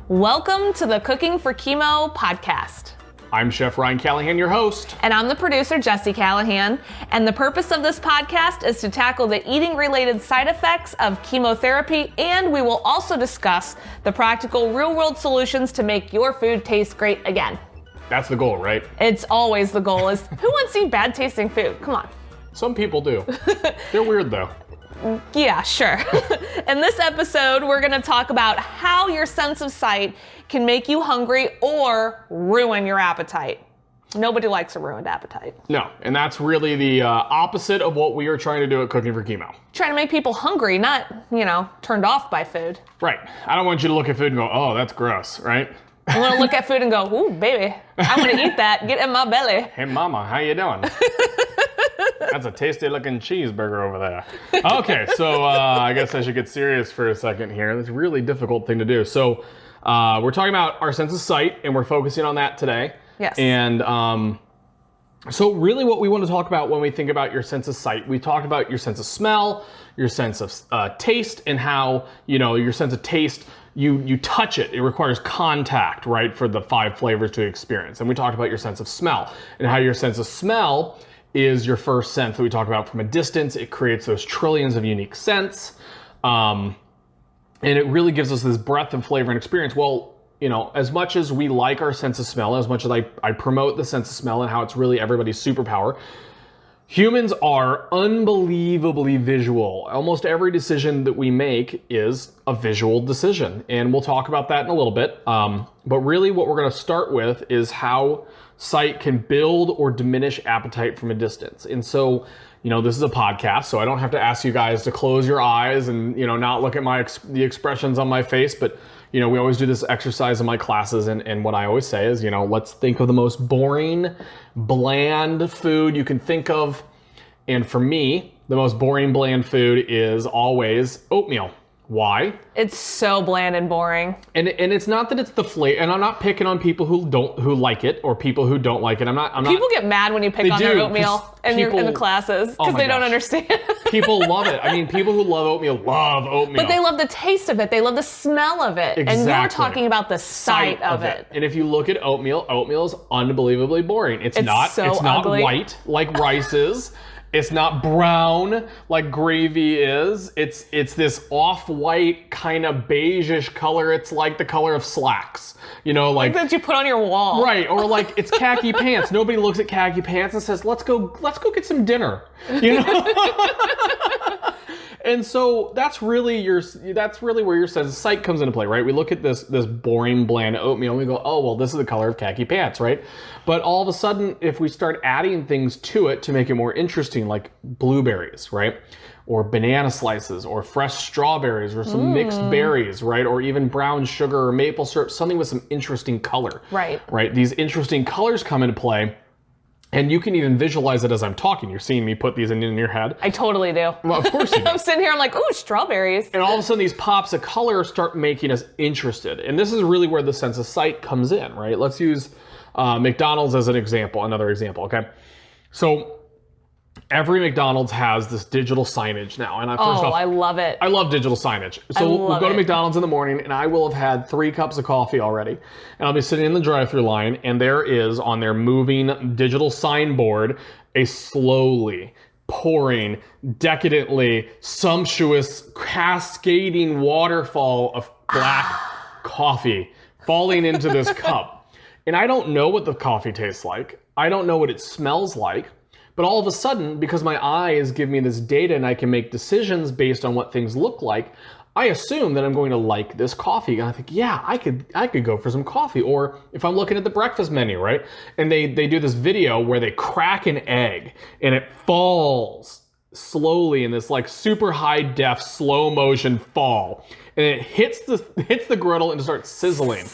Welcome to the Cooking for Chemo podcast. I'm Chef Ryan Callahan, your host. And I'm the producer, Jessie Callahan. And the purpose of this podcast is to tackle the eating-related side effects of chemotherapy, and we will also discuss the practical, real-world solutions to make your food taste great again. That's the goal, right? It's always the goal. Is who wants to eat bad-tasting food? Come on. Some people do. They're weird, though. Yeah, sure. In this episode, we're going to talk about how your sense of sight can make you hungry or ruin your appetite. Nobody likes a ruined appetite. No, and that's really the opposite of what we are trying to do at Cooking for Chemo. Trying to make people hungry, not, turned off by food. Right. I don't want you to look at food and go, oh, that's gross, right? I want to look at food and go, ooh, baby, I want to eat that. Get in my belly. Hey, mama, how you doing? That's a tasty looking cheeseburger over there. Okay, so I guess I should get serious for a second here. That's a really difficult thing to do. So we're talking about our sense of sight, and we're focusing on that today. Yes. And so really what we want to talk about when we think about your sense of sight, we talked about your sense of smell, your sense of taste, and how, your sense of taste, you touch it. It requires contact, right, for the 5 flavors to experience. And we talked about your sense of smell and how your sense of smell is your first sense that we talk about from a distance. It creates those trillions of unique scents. And it really gives us this breadth of flavor and experience. Well, as much as we like our sense of smell, as much as I promote the sense of smell and how it's really everybody's superpower, humans are unbelievably visual. Almost every decision that we make is a visual decision. And we'll talk about that in a little bit. But really what we're going to start with is how sight can build or diminish appetite from a distance. And so, this is a podcast, so I don't have to ask you guys to close your eyes and, not look at the expressions on my face. But, we always do this exercise in my classes. And what I always say is, let's think of the most boring, bland food you can think of. And for me, the most boring, bland food is always oatmeal. Why? It's so bland and boring. And it's not that it's the flavor, and I'm not picking on people who like it or people who don't like it. I'm not. People get mad when you pick on their oatmeal in the classes because they don't understand. People love it. I mean, people who love oatmeal love oatmeal. But they love the taste of it. They love the smell of it. Exactly. And you're talking about the sight of it. And if you look at oatmeal is unbelievably boring. It's not ugly. White like rice is. It's not brown like gravy is. It's this off-white kind of beige-ish color. It's like the color of slacks, like that you put on your wall. Right, or like it's khaki pants. Nobody looks at khaki pants and says, "Let's go get some dinner." And so that's really where your sense of sight comes into play, right? We look at this boring, bland oatmeal and we go, oh, well, this is the color of khaki pants, right? But all of a sudden, if we start adding things to it to make it more interesting, like blueberries, right? Or banana slices, or fresh strawberries, or some mixed berries, right? Or even brown sugar or maple syrup, something with some interesting color. Right. Right? These interesting colors come into play. And you can even visualize it as I'm talking. You're seeing me put these in your head. I totally do. Well, of course you do. I'm sitting here, I'm like, ooh, strawberries. And all of a sudden these pops of color start making us interested. And this is really where the sense of sight comes in, right? Let's use McDonald's as another example, okay? So every McDonald's has this digital signage now. And I love it. I love digital signage. So we'll go to McDonald's in the morning and I will have had 3 cups of coffee already. And I'll be sitting in the drive-thru line and there is on their moving digital signboard a slowly pouring, decadently sumptuous, cascading waterfall of black coffee falling into this cup. And I don't know what the coffee tastes like. I don't know what it smells like. But all of a sudden, because my eyes give me this data and I can make decisions based on what things look like, I assume that I'm going to like this coffee. And I think, yeah, I could go for some coffee. Or if I'm looking at the breakfast menu, right? And they do this video where they crack an egg and it falls slowly in this like super high def slow motion fall. And it hits the griddle and starts sizzling.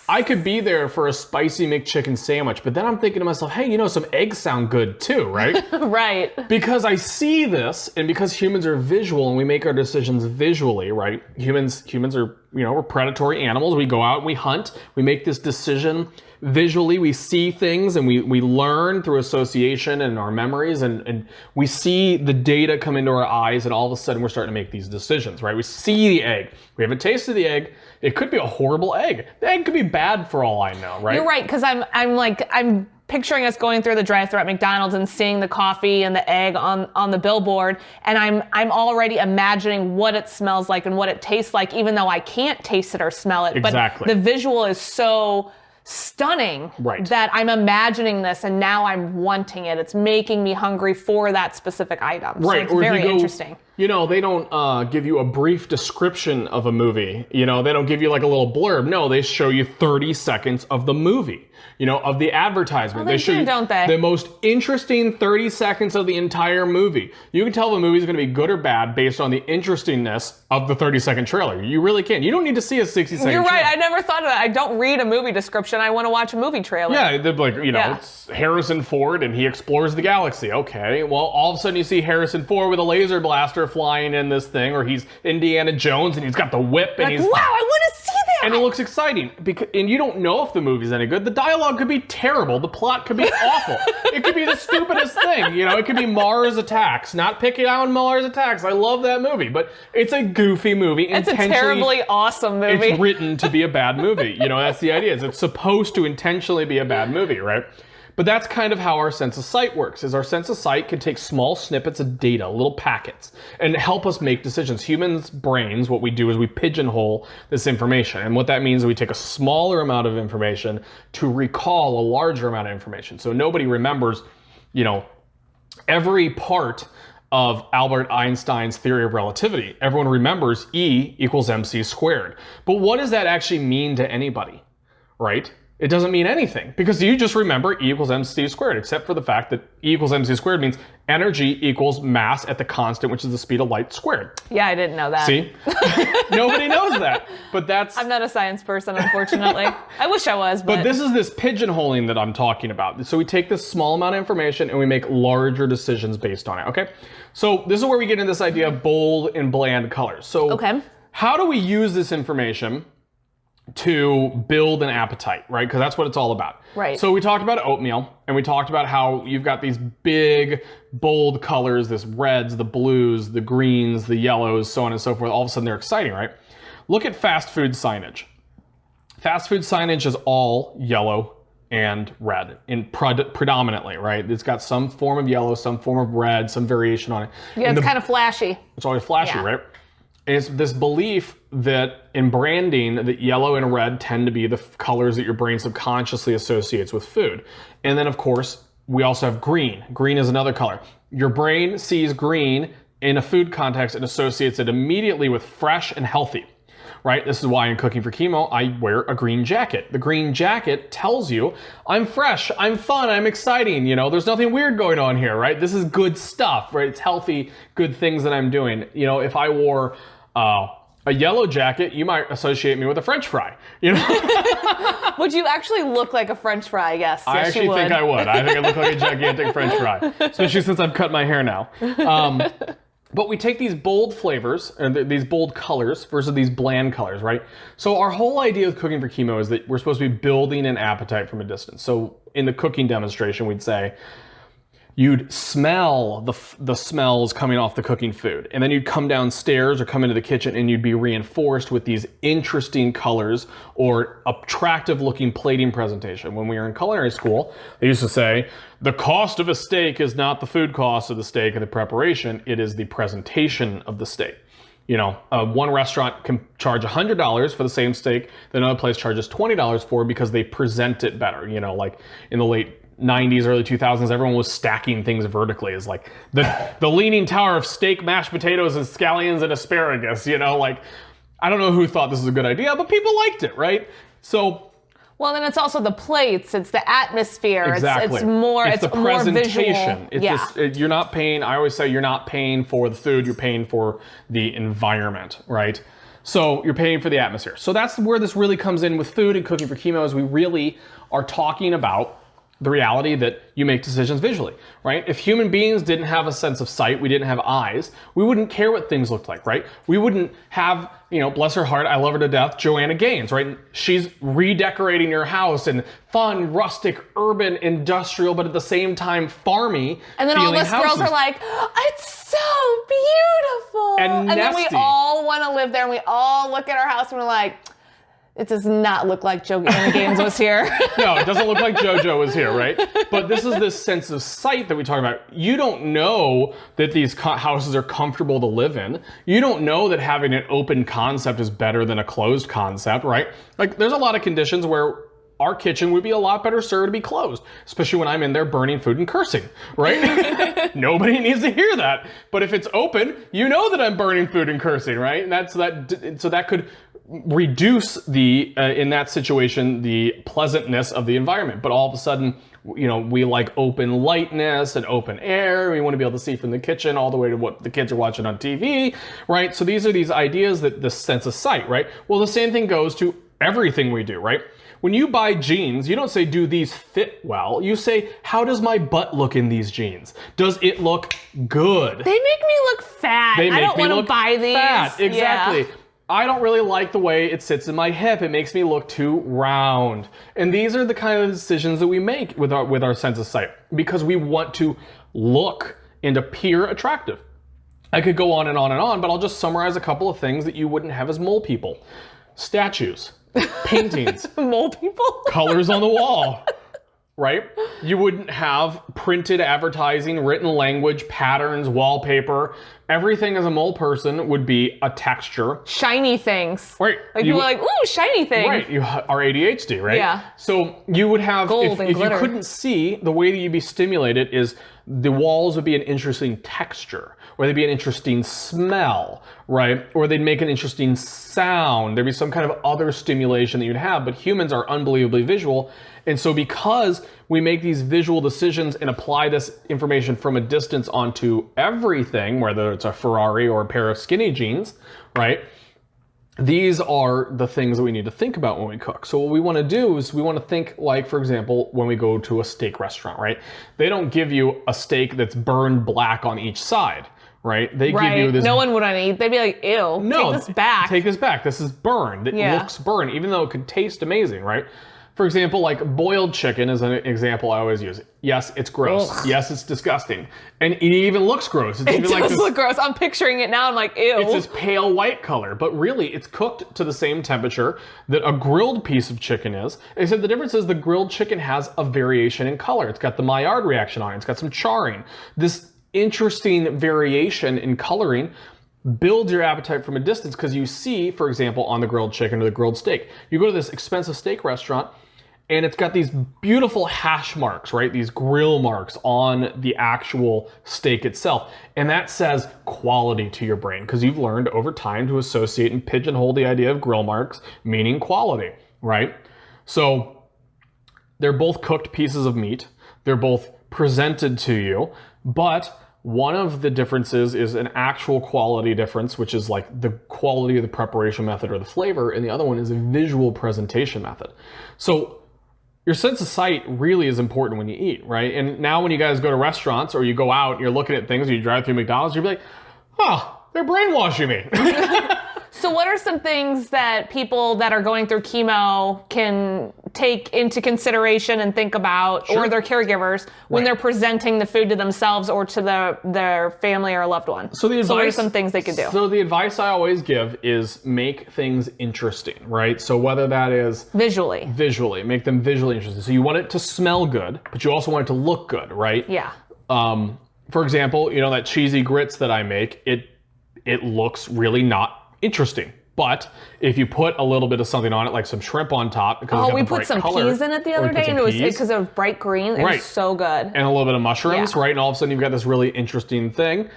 I could be there for a spicy McChicken sandwich, but then I'm thinking to myself, hey, some eggs sound good too, right? Right. Because I see this, and because humans are visual and we make our decisions visually, right? Humans are we're predatory animals. We go out and we hunt. We make this decision visually. We see things and we learn through association and our memories, and we see the data come into our eyes, and all of a sudden we're starting to make these decisions, right? We see the egg. We haven't tasted the egg. It could be a horrible egg. The egg could be bad for all I know, right? You're right, because I'm picturing us going through the drive-thru at McDonald's and seeing the coffee and the egg on the billboard, and I'm already imagining what it smells like and what it tastes like, even though I can't taste it or smell it. Exactly. But the visual is so stunning that I'm imagining this, and now I'm wanting it. It's making me hungry for that specific item. Right. So it's very interesting. They don't give you a brief description of a movie. They don't give you like a little blurb. No, they show you 30 seconds of the movie, of the advertisement. They show you don't they? The most interesting 30 seconds of the entire movie. You can tell the movie's going to be good or bad based on the interestingness of the 30-second trailer. You really can. You don't need to see a 60-second You're right. trailer. I never thought of that. I don't read a movie description. I want to watch a movie trailer. Yeah, it's Harrison Ford and he explores the galaxy. Okay, well, all of a sudden you see Harrison Ford with a laser blaster flying in this thing, or he's Indiana Jones and he's got the whip and he's... Wow, I want to see that! And it looks exciting, and you don't know if the movie's any good. The dialogue could be terrible. The plot could be awful. It could be the stupidest thing. It could be Mars Attacks. Not picking on Mars Attacks. I love that movie, but it's a goofy movie. It's a terribly awesome movie. It's written to be a bad movie. That's the idea. It's supposed to intentionally be a bad movie, right? But that's kind of how our sense of sight works, is our sense of sight can take small snippets of data, little packets, and help us make decisions. Humans' brains, what we do is we pigeonhole this information. And what that means is we take a smaller amount of information to recall a larger amount of information. So nobody remembers, every part of Albert Einstein's theory of relativity. Everyone remembers E equals mc squared. But what does that actually mean to anybody, right? It doesn't mean anything, because you just remember E equals mc squared, except for the fact that E equals mc squared means energy equals mass at the constant, which is the speed of light squared. Yeah, I didn't know that. See? Nobody knows that. But I'm not a science person, unfortunately. I wish I was, but... But this is this pigeonholing that I'm talking about. So we take this small amount of information and we make larger decisions based on it, okay? So this is where we get into this idea of bold and bland colors. So how do we use this information to build an appetite, right? Because that's what it's all about. Right. So we talked about oatmeal, and we talked about how you've got these big, bold colors, this reds, the blues, the greens, the yellows, so on and so forth. All of a sudden they're exciting, right? Look at fast food signage. Fast food signage is all yellow and red predominantly, right? It's got some form of yellow, some form of red, some variation on it. Yeah, it's kind of flashy. It's always flashy, right? And it's this belief that in branding, that yellow and red tend to be the colors that your brain subconsciously associates with food. And then, of course, we also have green. Green is another color. Your brain sees green in a food context and associates it immediately with fresh and healthy, right? This is why in Cooking for Chemo, I wear a green jacket. The green jacket tells you, I'm fresh, I'm fun, I'm exciting, there's nothing weird going on here, right? This is good stuff, right? It's healthy, good things that I'm doing. If I wore a yellow jacket, you might associate me with a French fry. Would you actually look like a French fry? Yes. I actually think I would. I think I look like a gigantic French fry, especially since I've cut my hair now. But we take these bold flavors, and these bold colors versus these bland colors, right? So our whole idea with Cooking for Chemo is that we're supposed to be building an appetite from a distance. So in the cooking demonstration, we'd say, you'd smell the smells coming off the cooking food. And then you'd come downstairs or come into the kitchen and you'd be reinforced with these interesting colors or attractive looking plating presentation. When we were in culinary school, they used to say, the cost of a steak is not the food cost of the steak and the preparation, it is the presentation of the steak. One restaurant can charge $100 for the same steak that another place charges $20 for because they present it better. Like in the late 90s, early 2000s, everyone was stacking things vertically as like the leaning tower of steak, mashed potatoes, and scallions and asparagus, I don't know who thought this was a good idea, but people liked it, right? So... Well, then it's also the plates, it's the atmosphere, exactly. It's more presentation. Visual. You're not paying, I always say you're not paying for the food, you're paying for the environment, right? So you're paying for the atmosphere. So that's where this really comes in with food and Cooking for Chemo, is we really are talking about the reality that you make decisions visually, right? If human beings didn't have a sense of sight, we didn't have eyes, we wouldn't care what things looked like, right? We wouldn't have, bless her heart, I love her to death, Joanna Gaines, right? She's redecorating your house and fun, rustic, urban, industrial, but at the same time farmy. And then all of us girls are like, it's so beautiful. And then we nesty. all want to live there, and we all look at our house and we're like, it does not look like Joanna Gaines was here. No, it doesn't look like JoJo was here, right? But this is this sense of sight that we talk about. You don't know that these houses are comfortable to live in. You don't know that having an open concept is better than a closed concept, right? Like, there's a lot of conditions where our kitchen would be a lot better served to be closed, especially when I'm in there burning food and cursing, right? Nobody needs to hear that. But if it's open, you know that I'm burning food and cursing, right? And so that could reduce in that situation, the pleasantness of the environment. But all of a sudden, we like open lightness and open air. We want to be able to see from the kitchen all the way to what the kids are watching on TV, right? So these are these ideas that the sense of sight, right? Well, the same thing goes to everything we do, right? When you buy jeans, you don't say, do these fit well? You say, how does my butt look in these jeans? Does it look good? They make me look fat. I don't want to buy these. Fat, exactly. Yeah. I don't really like the way it sits in my hip. It makes me look too round. And these are the kind of decisions that we make with our sense of sight, because we want to look and appear attractive. I could go on and on and on, but I'll just summarize a couple of things that you wouldn't have as mole people. Statues, paintings, mole people, colors on the wall, right? You wouldn't have printed advertising, written language, patterns, wallpaper. Everything as a mole person would be a texture. Shiny things. Right. Like people are like, ooh, shiny thing. Right. You are ADHD, right? Yeah. So you would have, gold and if you glitter. couldn't see, the way that you'd be stimulated is the walls would be an interesting texture, or they'd be an interesting smell, right? Or they'd make an interesting sound. There'd be some kind of other stimulation that you'd have, but humans are unbelievably visual. And so because we make these visual decisions and apply this information from a distance onto everything, whether it's a Ferrari or a pair of skinny jeans, right? These are the things that we need to think about when we cook. So what we want to do is we want to think, like, for example, when we go to a steak restaurant, right? They don't give you a steak that's burned black on each side, right? They give you this. No one would want to eat. They'd be like, ew, No, take this back. Take this back. This is burned. It looks burned, even though it could taste amazing, right? For example, like boiled chicken is an example I always use. Yes, it's gross. Ugh. Yes, it's disgusting. And it even looks gross. It's It even does like this, look gross. I'm picturing it now. I'm like, ew. it's this pale white color, but really it's cooked to the same temperature that a grilled piece of chicken is, except the difference is the grilled chicken has a variation in color. It's got the Maillard reaction on it. It's got some charring. This interesting variation in coloring builds your appetite from a distance, because you see, for example, on the grilled chicken or the grilled steak, you go to this expensive steak restaurant and it's got these beautiful hash marks, right? These grill marks on the actual steak itself. And that says quality to your brain, because you've learned over time to associate and pigeonhole the idea of grill marks meaning quality, right? So they're both cooked pieces of meat. They're both presented to you, but one of the differences is an actual quality difference, which is like the quality of the preparation method or the flavor, and the other one is a visual presentation method. So your sense of sight really is important when you eat, right? And now when you guys go to restaurants or you go out and you're looking at things, or you drive through McDonald's, you'll be like, oh, they're brainwashing me. So what are some things that people that are going through chemo can take into consideration and think about, or their caregivers, when they're presenting the food to themselves or to their family or loved one? So what are some things they could do? So the advice I always give is make things interesting, right? So whether that is Visually, make them visually interesting. So you want it to smell good, but you also want it to look good, right? yeah. For example, that cheesy grits that I make, it looks really not interesting. But if you put a little bit of something on it, like some shrimp on top, because we put some peas in it the other day, and it was because it was bright green. It was so good. And a little bit of mushrooms, right? And all of a sudden you've got this really interesting thing.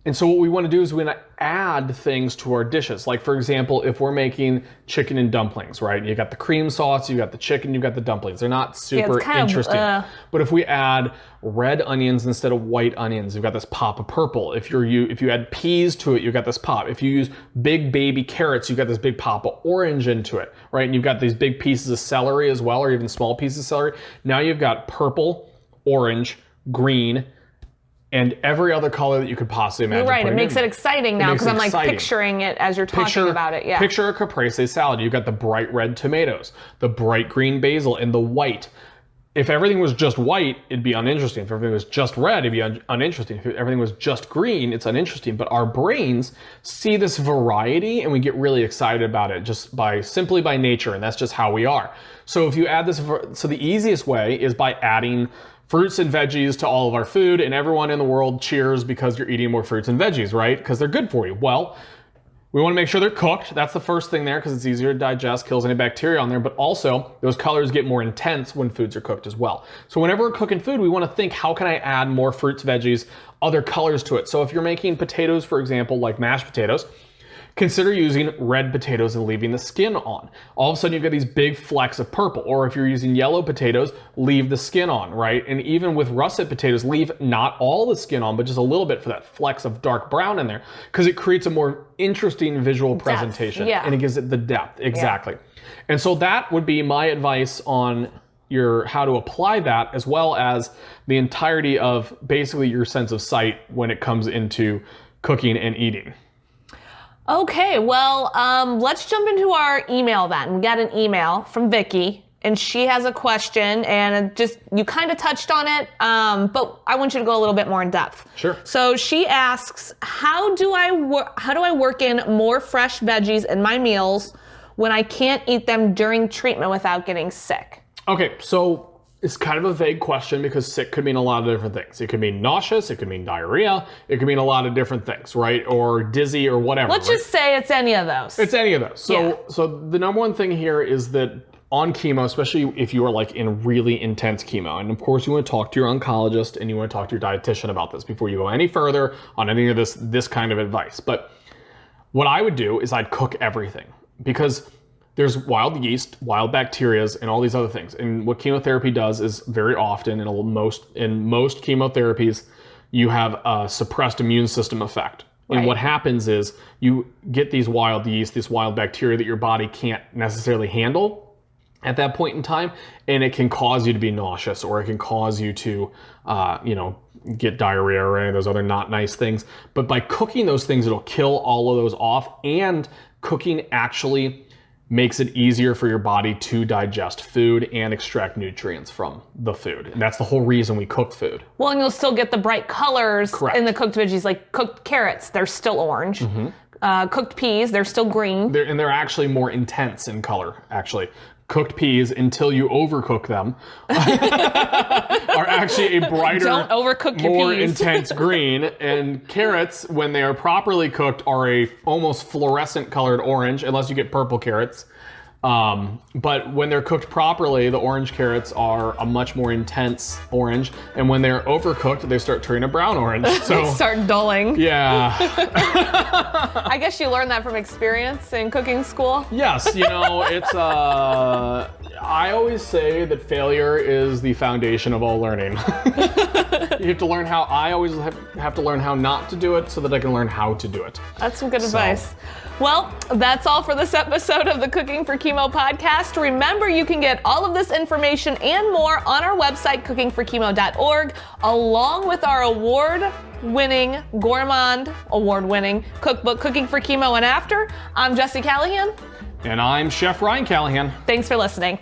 And so what we want to do is we want to add things to our dishes. Like for example, if we're making chicken and dumplings, right? You got the cream sauce, you got the chicken, you got the dumplings. They're not super interesting. But if we add red onions instead of white onions, you've got this pop of purple. If you add peas to it, you've got this pop. If you use big baby carrots, you've got this big pop of orange into it, right? And you've got these big pieces of celery as well, or even small pieces of celery. Now you've got purple, orange, green, and every other color that you could possibly imagine. You're right, it makes it exciting now because I'm like picturing it as you're talking about it. Yeah. Picture a caprese salad. You've got the bright red tomatoes, the bright green basil, and the white. If everything was just white, it'd be uninteresting. If everything was just red, it'd be uninteresting. If everything was just green, it's uninteresting. But our brains see this variety and we get really excited about it just simply by nature, and that's just how we are. So if you add this, so the easiest way is by adding fruits and veggies to all of our food, and everyone in the world cheers because you're eating more fruits and veggies, right? Because they're good for you. Well, we want to make sure they're cooked. That's the first thing there because it's easier to digest, kills any bacteria on there, but also those colors get more intense when foods are cooked as well. So whenever we're cooking food, we want to think, how can I add more fruits, veggies, other colors to it? So if you're making potatoes, for example, like mashed potatoes, consider using red potatoes and leaving the skin on. All of a sudden you've got these big flecks of purple. Or if you're using yellow potatoes, leave the skin on, right? And even with russet potatoes, leave not all the skin on, but just a little bit for that flecks of dark brown in there, because it creates a more interesting visual presentation. Yeah. And it gives it the depth, exactly. Yeah. And so that would be my advice on how to apply that, as well as the entirety of basically your sense of sight when it comes into cooking and eating. Okay, well, let's jump into our email then. We got an email from Vicky, and she has a question, and you kind of touched on it, but I want you to go a little bit more in depth. Sure. So she asks, how do I work in more fresh veggies in my meals when I can't eat them during treatment without getting sick? Okay, so it's kind of a vague question because sick could mean a lot of different things. It could mean nauseous, it could mean diarrhea, it could mean a lot of different things, right? Or dizzy or whatever. Let's just say it's any of those. It's any of those. So the number one thing here is that on chemo, especially if you are like in really intense chemo, and of course you want to talk to your oncologist and you want to talk to your dietitian about this before you go any further on any of this kind of advice. But what I would do is I'd cook everything, because there's wild yeast, wild bacteria, and all these other things. And what chemotherapy does is very often, in most chemotherapies, you have a suppressed immune system effect. Right. And what happens is you get these wild yeast, this wild bacteria that your body can't necessarily handle at that point in time, and it can cause you to be nauseous, or it can cause you to, get diarrhea or any of those other not nice things. But by cooking those things, it'll kill all of those off, and cooking actually makes it easier for your body to digest food and extract nutrients from the food. And that's the whole reason we cook food. Well, and you'll still get the bright colors. Correct. In the cooked veggies, like cooked carrots, they're still orange. Mm-hmm. Cooked peas, they're still green. They're actually more intense in color, actually. Cooked peas, until you overcook them, are actually a brighter, Don't overcook your more peas. intense green. And carrots, when they are properly cooked, are a almost fluorescent colored orange, unless you get purple carrots. But when they're cooked properly, the orange carrots are a much more intense orange. And when they're overcooked, they start turning a brown orange. So start dulling. Yeah. I guess you learned that from experience in cooking school. Yes, it's I always say that failure is the foundation of all learning. You have to learn how, I always have to learn how not to do it so that I can learn how to do it. That's some good advice. Well, that's all for this episode of the Cooking for Chemo podcast. Remember, you can get all of this information and more on our website, cookingforchemo.org, along with our award-winning cookbook, Cooking for Chemo and After. I'm Jessie Callahan. And I'm Chef Ryan Callahan. Thanks for listening.